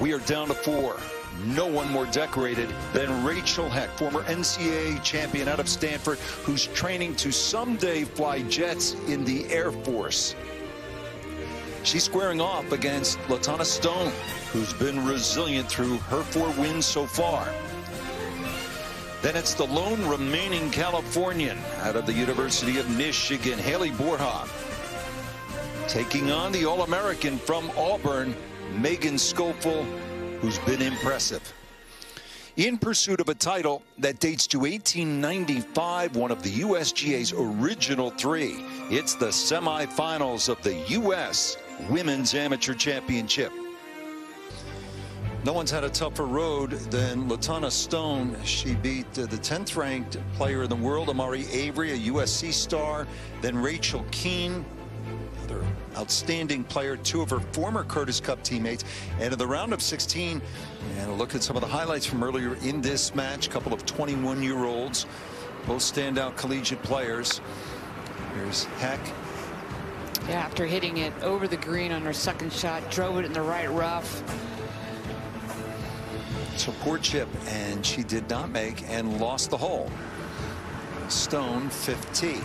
We are down to 4. No one more decorated than Rachel Heck, former NCAA champion out of Stanford, who's training to someday fly jets in the Air Force. She's squaring off against LaTonna Stone, who's been resilient through her 4 wins so far. Then it's the lone remaining Californian out of the University of Michigan, Haley Borja, taking on the All-American from Auburn, Megan Schofield, who's been impressive. In pursuit of a title that dates to 1895, one of the USGA's original 3. It's the semifinals of the U.S. Women's Amateur Championship. No one's had a tougher road than LaTonna Stone. She beat the 10th ranked player in the world, Amari Avery, a USC star, then Rachel Keene, another outstanding player, 2 of her former Curtis Cup teammates. And in the round of 16, and a look at some of the highlights from earlier in this match, a couple of 21-year-olds, both standout collegiate players. Here's Heck. Yeah, after hitting it over the green on her second shot, drove it in the right rough. Support chip, and she did not make and lost the hole. Stone, 5th tee.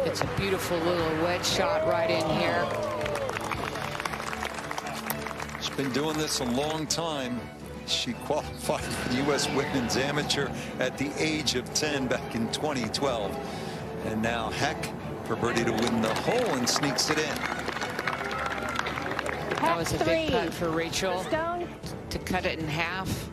It's a beautiful little wedge shot right in here. She's been doing this a long time. She qualified for the U.S. Women's Amateur at the age of 10 back in 2012. And now Heck for birdie to win the hole and sneaks it in. That was a big putt for Rachel to cut it in half.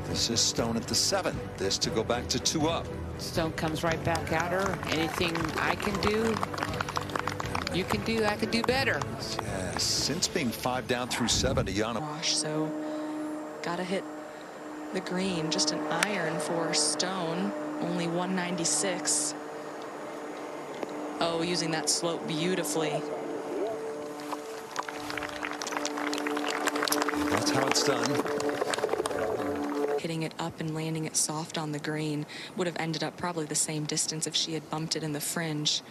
This is Stone at the 7th. This to go back to 2 up. Stone comes right back at her. Anything I can do, you can do, I could do better. Yes, since being 5 down through 7, Ayana. So gotta hit the green. Just an iron for Stone. Only 196. Oh, using that slope beautifully. That's how it's done. Hitting it up and landing it soft on the green would have ended up probably the same distance if she had bumped it in the fringe.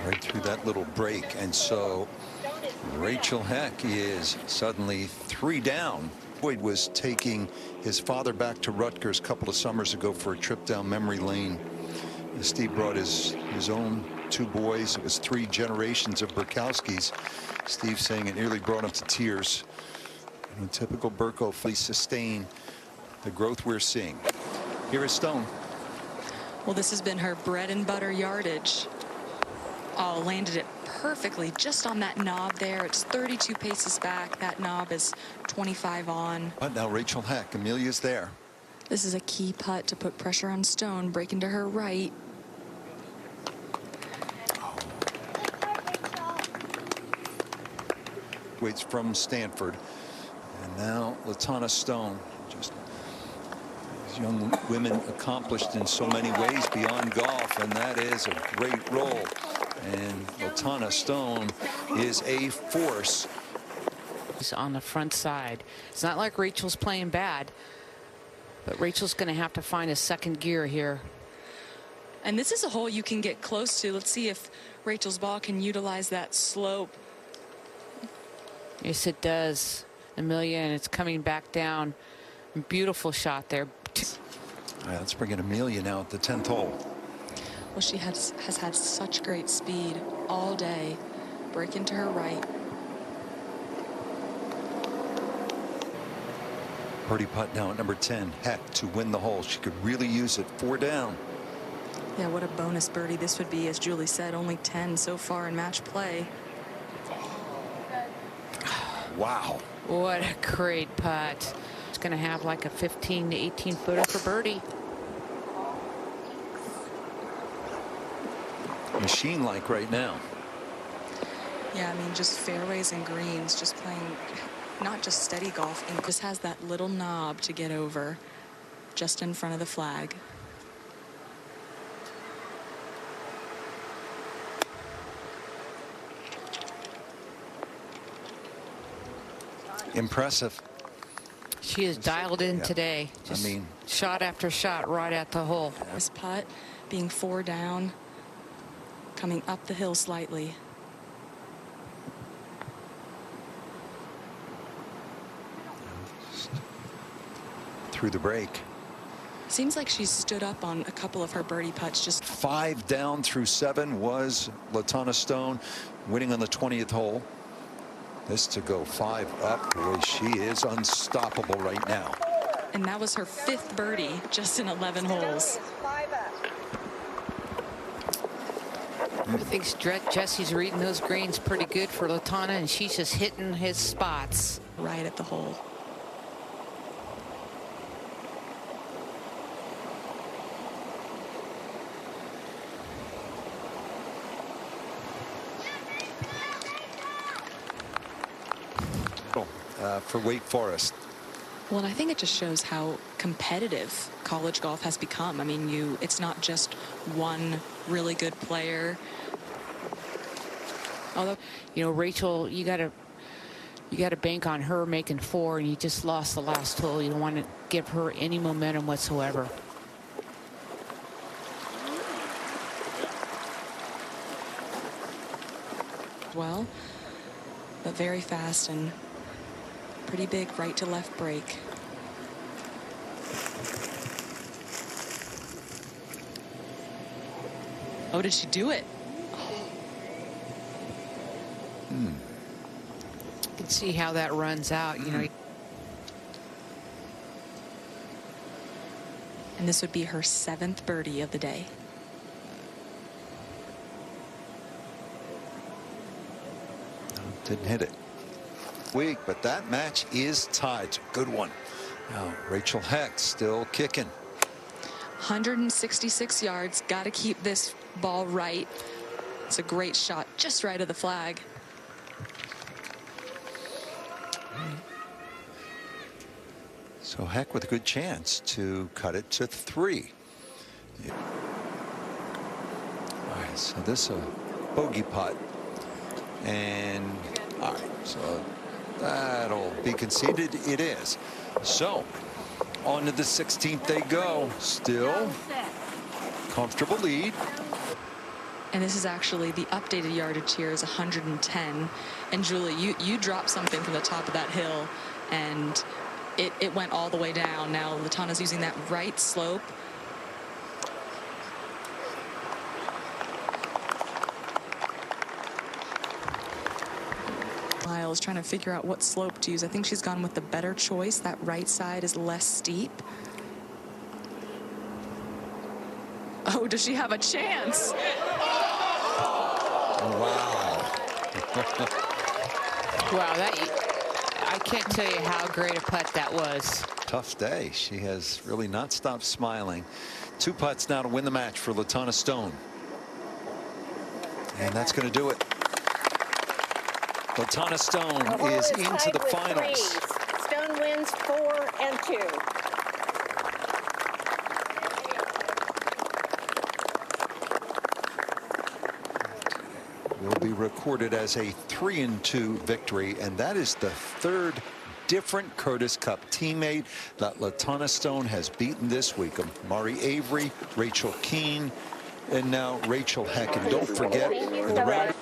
Right through that little break, and so Rachel Heck is suddenly 3 down. Boyd was taking his father back to Rutgers a couple of summers ago for a trip down memory lane. Steve brought his own 2 boys. It was 3 generations of Burkowskis. Steve saying it nearly brought him to tears. In typical Burko, fully sustain the growth we're seeing. Here is Stone. Well, this has been her bread and butter yardage. Oh, landed it perfectly just on that knob there. It's 32 paces back. That knob is 25 on. But now Rachel Heck, Amelia's there. This is a key putt to put pressure on Stone. Break into her right. Waits from Stanford. And now LaTonna Stone. Just these young women accomplished in so many ways beyond golf, and that is a great role. And LaTonna Stone is a force. On the front side. It's not like Rachel's playing bad, but Rachel's going to have to find a second gear here. And this is a hole you can get close to. Let's see if Rachel's ball can utilize that slope. Yes, it does, Amelia, and it's coming back down. Beautiful shot there. All right, let's bring in Amelia now at the 10th hole. Well, she has had such great speed all day. Break into her right. Birdie putt now at number 10. Heck to win the hole. She could really use it. 4 down. Yeah, what a bonus birdie this would be. As Julie said, only 10 so far in match play. Wow. What a great putt. It's going to have like a 15 to 18 footer for birdie. Machine-like right now. Yeah, I mean, just fairways and greens, just playing not just steady golf, and just has that little knob to get over just in front of the flag. Impressive. She is dialed in today. Just shot after shot right at the hole. This putt being 4 down, coming up the hill slightly. Through the break. Seems like she stood up on a couple of her birdie putts. Just 5 down through 7 was LaTonna Stone, winning on the 20th hole. This to go 5 up. Boy, she is unstoppable right now. And that was her 5th birdie just in 11 holes. I think Jesse's reading those greens pretty good for LaTonna, and she's just hitting his spots right at the hole. For Wake Forest. Well, and I think it just shows how competitive college golf has become. I mean, it's not just one really good player. Although, you know, Rachel, you got to bank on her making 4, and you just lost the last hole. You don't want to give her any momentum whatsoever. Well, but very fast and pretty big right to left break. Oh, did she do it? You can see how that runs out, you know. And this would be her 7th birdie of the day. Didn't hit it. Weak, but that match is tied. Good one. Now Rachel Heck still kicking. 166 yards. Got to keep this ball right. It's a great shot, just right of the flag. So Heck with a good chance to cut it to 3. Yeah. All right, so this is a bogey putt, and all right, so that'll be conceded. It is. So on to the 16th they go. Still comfortable lead. And this is actually the updated yardage here is 110. And Julie, you dropped something from the top of that hill, and it went all the way down. Now LaTonna's using that right slope. Miles trying to figure out what slope to use. I think she's gone with the better choice. That right side is less steep. Oh, does she have a chance? Wow. Wow, I can't tell you how great a putt that was. Tough day. She has really not stopped smiling. 2 putts now to win the match for LaTonna Stone. And that's going to do it. LaTonna Stone is into the finals. 3. Stone wins 4 and 2. Will be recorded as a 3-2 victory, and that is the 3rd different Curtis Cup teammate that LaTonna Stone has beaten this week. Mari Avery, Rachel Keene, and now Rachel Heck. And don't forget, in the round.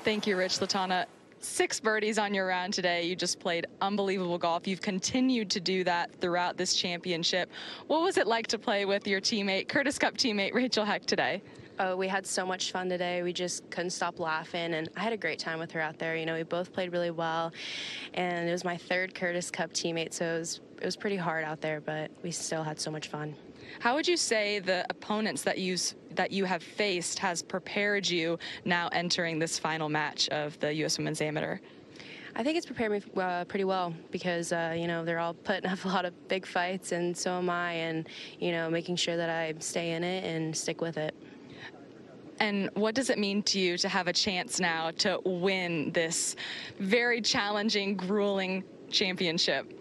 Thank you, Rich. LaTonna, 6 birdies on your round today. You just played unbelievable golf. You've continued to do that throughout this championship. What was it like to play with your teammate, Curtis Cup teammate Rachel Heck, today? Oh, we had so much fun today. We just couldn't stop laughing, and I had a great time with her out there. You know, we both played really well, and it was my 3rd Curtis Cup teammate, so it was pretty hard out there, but we still had so much fun. How would you say the opponents that you have faced has prepared you now entering this final match of the U.S. Women's Amateur? I think it's prepared me pretty well because, you know, they're all putting up a lot of big fights, and so am I, and, you know, making sure that I stay in it and stick with it. And what does it mean to you to have a chance now to win this very challenging, grueling championship?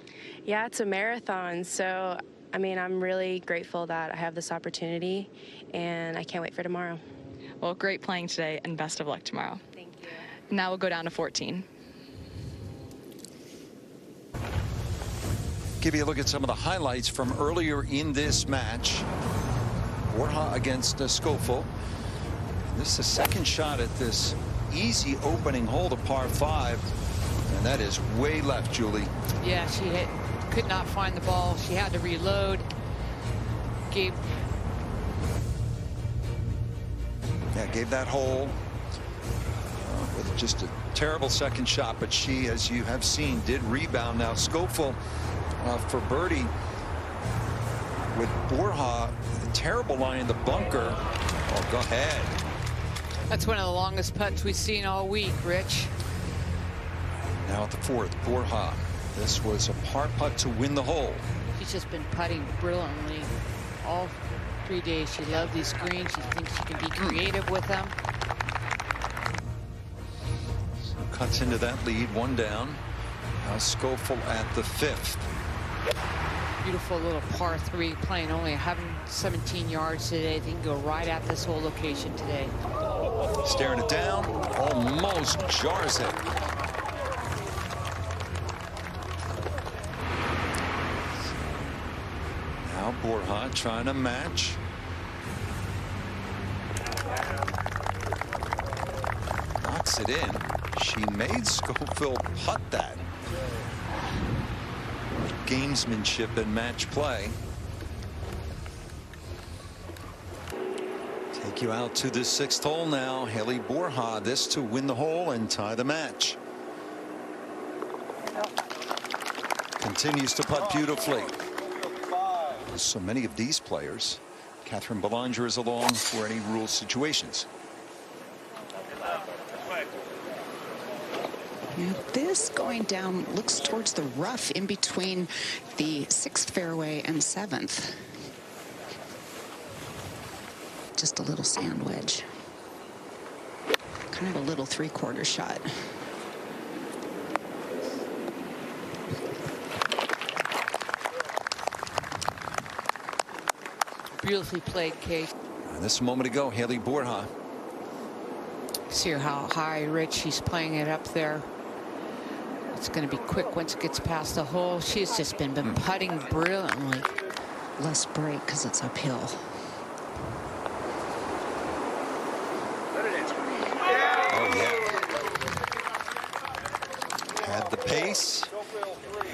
Yeah, it's a marathon, so I mean, I'm really grateful that I have this opportunity, and I can't wait for tomorrow. Well, great playing today, and best of luck tomorrow. Thank you. Now we'll go down to 14. Give you a look at some of the highlights from earlier in this match. Borja against Scofield. This is the second shot at this easy opening hole to par 5, and that is way left, Julie. Yeah, she could not find the ball. She had to reload. Gave that hole with just a terrible second shot, but she, as you have seen, did rebound. Now Scofield for birdie with Borja, a terrible line in the bunker. Oh, go ahead. That's one of the longest putts we've seen all week, Rich. Now at the 4th, Borja. This was a par putt to win the hole. She's just been putting brilliantly all 3 days. She loves these greens. She thinks she can be creative with them. So cuts into that lead, 1 down. Now Scofield at the 5th. Beautiful little par 3, playing only 117 yards today. They can go right at this whole location today. Staring it down, almost jars it. Now Borja trying to match. Knocks it in. She made Scofield putt that. Gamesmanship and match play. Take you out to the 6th hole now. Haley Borja, this to win the hole and tie the match. Continues to putt beautifully. So many of these players. Catherine Belanger is along for any rule situations. Yeah, this going down looks towards the rough in between the 6th fairway and 7th. Just a little sand wedge. Kind of a little 3/4 shot. Beautifully played, Kate. And this a moment ago, Haley Borja. See how high, Rich, she's playing it up there. It's going to be quick once it gets past the hole. She's just been putting brilliantly. Less break because it's uphill. Oh, yeah. Had the pace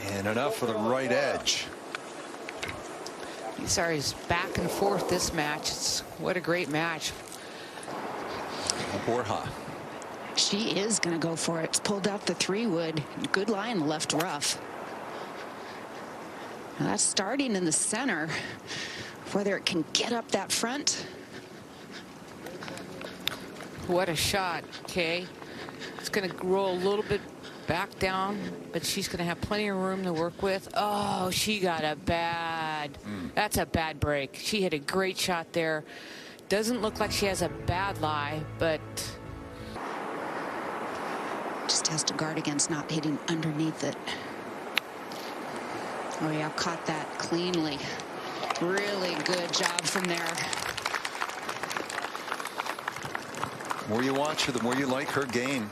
and enough for the right edge. These are his back and forth this match. What a great match. Borja. She is going to go for it. It's pulled out the 3-wood. Good lie in the left rough. Now that's starting in the center. Whether it can get up that front. What a shot, Kay. It's going to roll a little bit back down, but she's going to have plenty of room to work with. Oh, she got a bad. That's a bad break. She hit a great shot there. Doesn't look like she has a bad lie, but just has to guard against not hitting underneath it. Oh yeah, caught that cleanly. Really good job from there. The more you watch her, the more you like her game.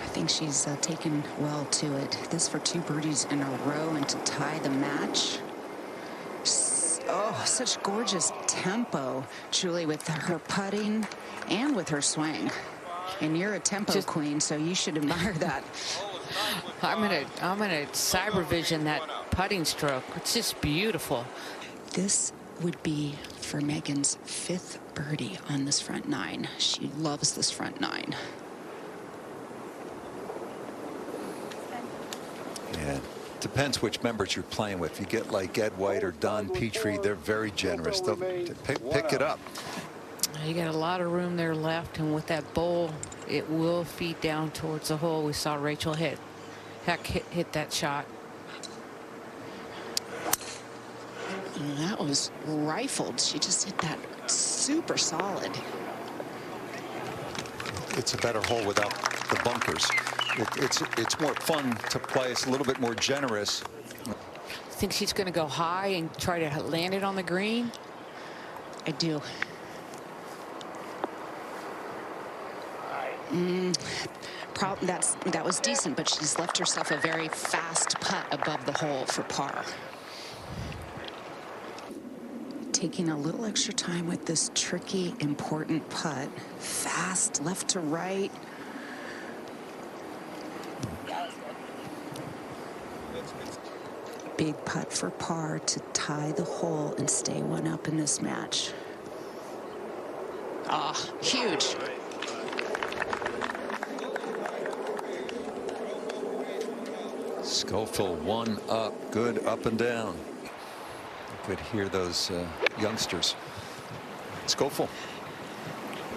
I think she's taken well to it. This for 2 birdies in a row and to tie the match. Oh, such gorgeous tempo, Julie, with her putting and with her swing. And you're a tempo queen, so you should admire that. I'm gonna cyber vision that putting stroke. It's just beautiful. This would be for Megan's 5th birdie on this front 9. She loves this front 9. Yeah. Depends which members you're playing with. If you get like Ed White or Don Petrie, they're very generous. They'll pick it up. You got a lot of room there left, and with that bowl, it will feed down towards the hole. We saw Rachel hit that shot. That was rifled. She just hit that super solid. It's a better hole without the bunkers. It's more fun to play. It's a little bit more generous. Think she's going to go high and try to land it on the green? I do. that was decent, but she's left herself a very fast putt above the hole for par. Taking a little extra time with this tricky, important putt. Fast, left to right. Big putt for par to tie the hole and stay one up in this match. Ah, huge. Schofield 1 up, good up and down. You could hear those youngsters. Schofield.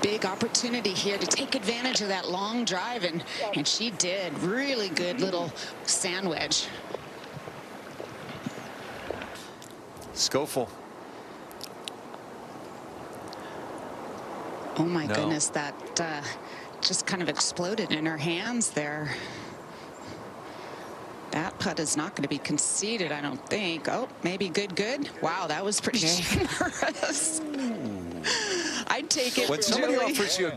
Big opportunity here to take advantage of that long drive, and she did. Really good little sand wedge. Schofield. Oh my goodness, that just kind of exploded in her hands there. That putt is not going to be conceded, I don't think. Oh, maybe good. Wow, that was pretty generous. I'd take it. When somebody offers you a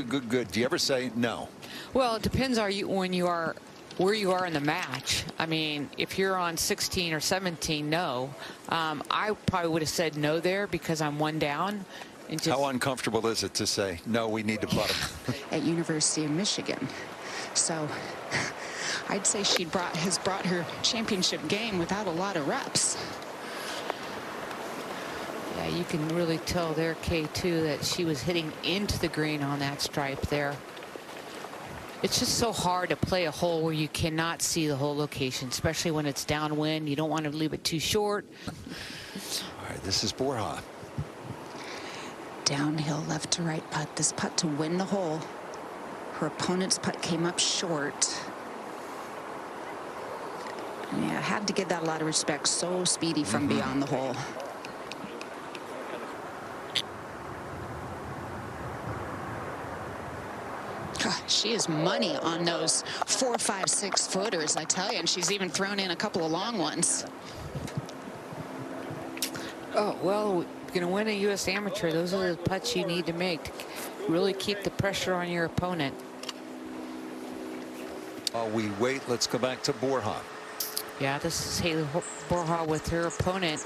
good, good, do you ever say no? Well, it depends where you are in the match. I mean, if you're on 16 or 17, no. I probably would have said no there because I'm one down. And just, how uncomfortable is it to say, no, we need to putt him? At University of Michigan. So I'd say has brought her championship game without a lot of reps. Yeah, you can really tell there, K2, that she was hitting into the green on that stripe there. It's just so hard to play a hole where you cannot see the whole location, especially when it's downwind. You don't want to leave it too short. All right, this is Borja. Downhill left to right putt. This putt to win the hole. Her opponent's putt came up short. Yeah, I had to give that a lot of respect. So speedy from beyond the hole. She is money on those 4, 5, 6 footers, I tell you, and she's even thrown in a couple of long ones. Oh, well, you're going to win a U.S. Amateur. Those are the putts you need to make to really keep the pressure on your opponent. While we wait, let's go back to Borja. Yeah, this is Haley Borja with her opponent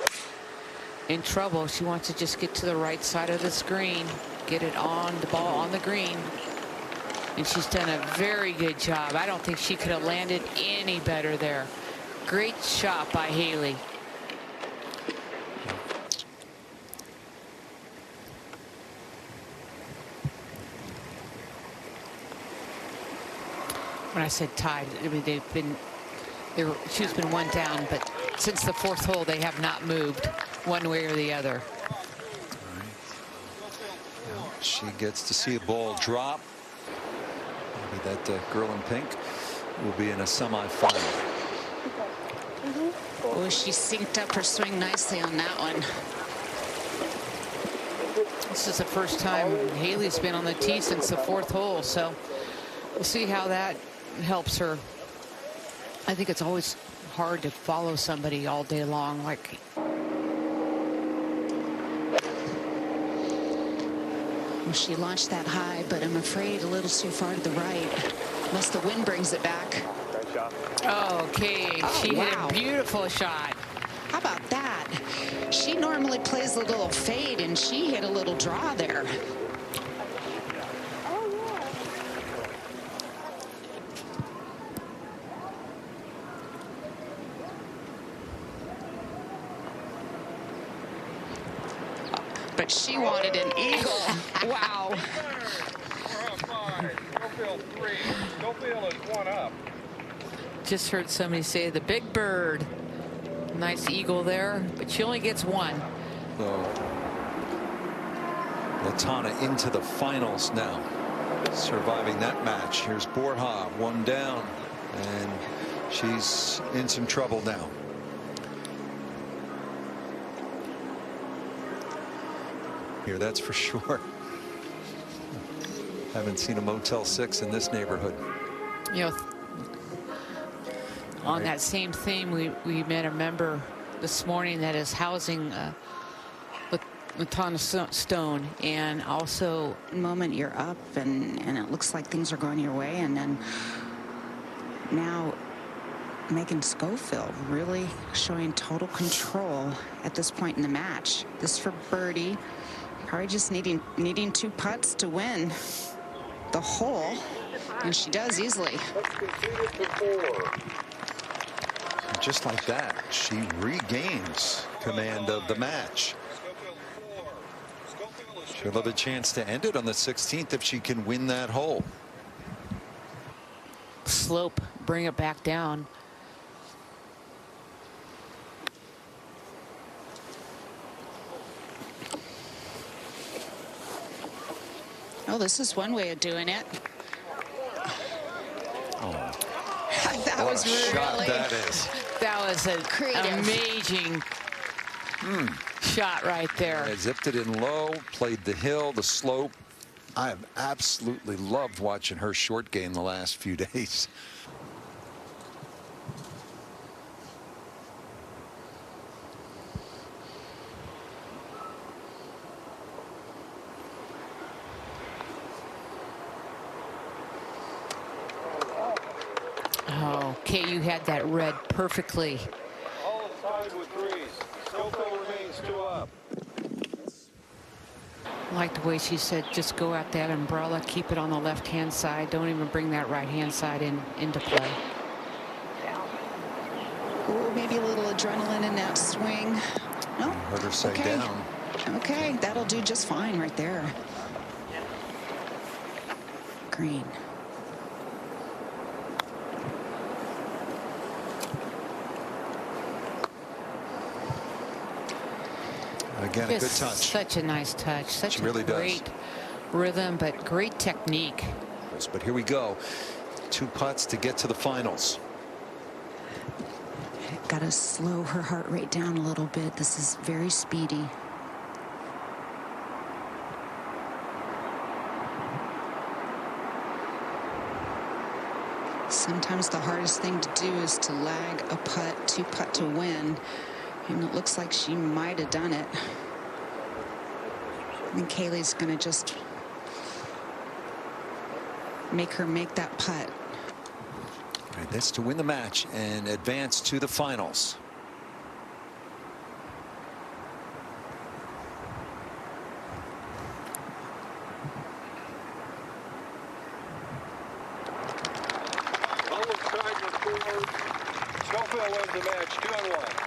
in trouble. She wants to just get to the right side of the screen, get it on the ball on the green. And she's done a very good job. I don't think she could have landed any better there. Great shot by Haley. When I said tied, I mean, she's been one down, but since the 4th hole, they have not moved one way or the other. All right. Well, she gets to see a ball drop. Maybe that girl in pink will be in a semifinal. Oh, she synced up her swing nicely on that one. This is the first time Haley's been on the tee since the 4th hole, so we'll see how that helps her. I think it's always hard to follow somebody all day long. Like, well, she launched that high, but I'm afraid a little too far to the right. Unless the wind brings it back. okay, she hit a beautiful shot. How about that? She normally plays a little fade, and she hit a little draw there. But she wanted an eagle. Wow. Schofield is 1 up. Just heard somebody say the big bird. Nice eagle there, but she only gets 1. So Latana into the finals now, surviving that match. Here's Borja, 1 down, and she's in some trouble now. Here, that's for sure. Haven't seen a Motel 6 in this neighborhood. You know, on that same theme, we met a member this morning that is housing Latana Stone, and also The moment you're up and it looks like things are going your way, and then now Megan Schofield really showing total control at this point in the match. This for birdie, probably just needing 2 putts to win the hole, and she does easily. Just like that, she regains command of the match. She'll have a chance to end it on the 16th if she can win that hole. slope, bring it back down. Oh, this is one way of doing it. Oh, That was really shot that is. That was an Creative. amazing shot right there. I zipped it in low, played the hill, the slope. I have absolutely loved watching her short game the last few days. Oh, Kay, you had that read perfectly. All is tied with threes. Schofield remains 2 up. I like the way she said, just go at that umbrella, keep it on the left-hand side. Don't even bring that right-hand side into play. Ooh, maybe a little adrenaline in that swing. No. Let her say Okay. down. Okay, that'll do just fine right there. Green. Again, a good Just touch. Such a nice touch. Such She a really does. great rhythm, but great technique. But here we go. 2 putts to get to the finals. Got to slow her heart rate down a little bit. This is very speedy. Sometimes the hardest thing to do is to lag a putt, 2 putt to win. And it looks like she might have done it. I think Kaylee's going to just make her make that putt. All right, that's to win the match and advance to the finals. All is tied with 4. Schofield wins the match 2-1.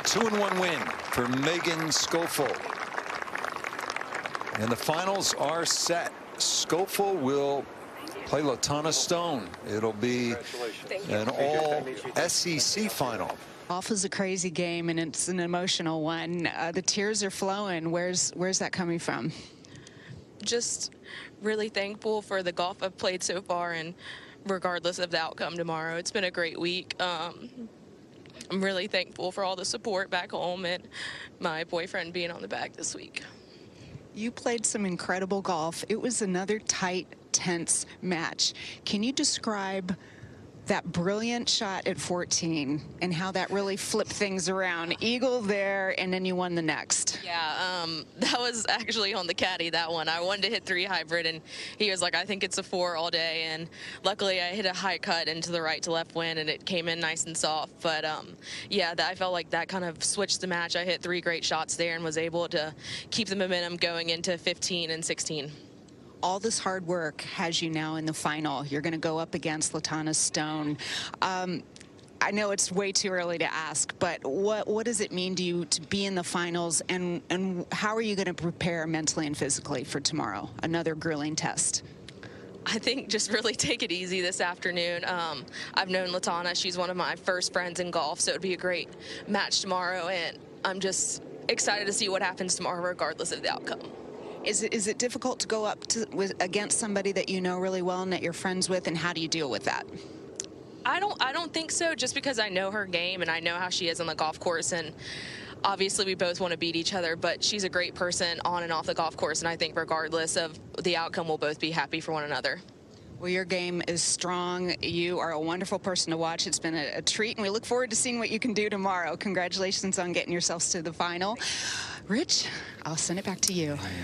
2-1 win for Megan Schofield. And the finals are set. Schofield will play Latana Stone. It'll be an all SEC final. Golf is a crazy game, and it's an emotional one. The tears are flowing. Where's that coming from? Just really thankful for the golf I've played so far, and regardless of the outcome tomorrow, it's been a great week. I'm really thankful for all the support back home and my boyfriend being on the bag this week. You played some incredible golf. It was another tight, tense match. Can you describe that brilliant shot at 14 and how that really flipped things around? Eagle there, and then you won the next. Yeah, that was actually on the caddy, that one. I wanted to hit 3 hybrid, and he was like, I think it's a 4 all day. And luckily, I hit a high cut into the right to left wind, and it came in nice and soft. But yeah, I felt like that kind of switched the match. I hit 3 great shots there and was able to keep the momentum going into 15 and 16. All this hard work has you now in the final. You're going to go up against Latana Stone. I know it's way too early to ask, but what does it mean to you to be in the finals, and how are you going to prepare mentally and physically for tomorrow? Another grueling test. I think just really take it easy this afternoon. I've known Latana. She's one of my first friends in golf, so it'd be a great match tomorrow, and I'm just excited to see what happens tomorrow regardless of the outcome. Is it difficult to go up against somebody that you know really well and that you're friends with, and how do you deal with that? I don't think so, just because I know her game and I know how she is on the golf course, and obviously we both want to beat each other, but she's a great person on and off the golf course, and I think regardless of the outcome, we'll both be happy for one another. Well, your game is strong. You are a wonderful person to watch. It's been a treat, and we look forward to seeing what you can do tomorrow. Congratulations on getting yourselves to the final. Rich, I'll send it back to you.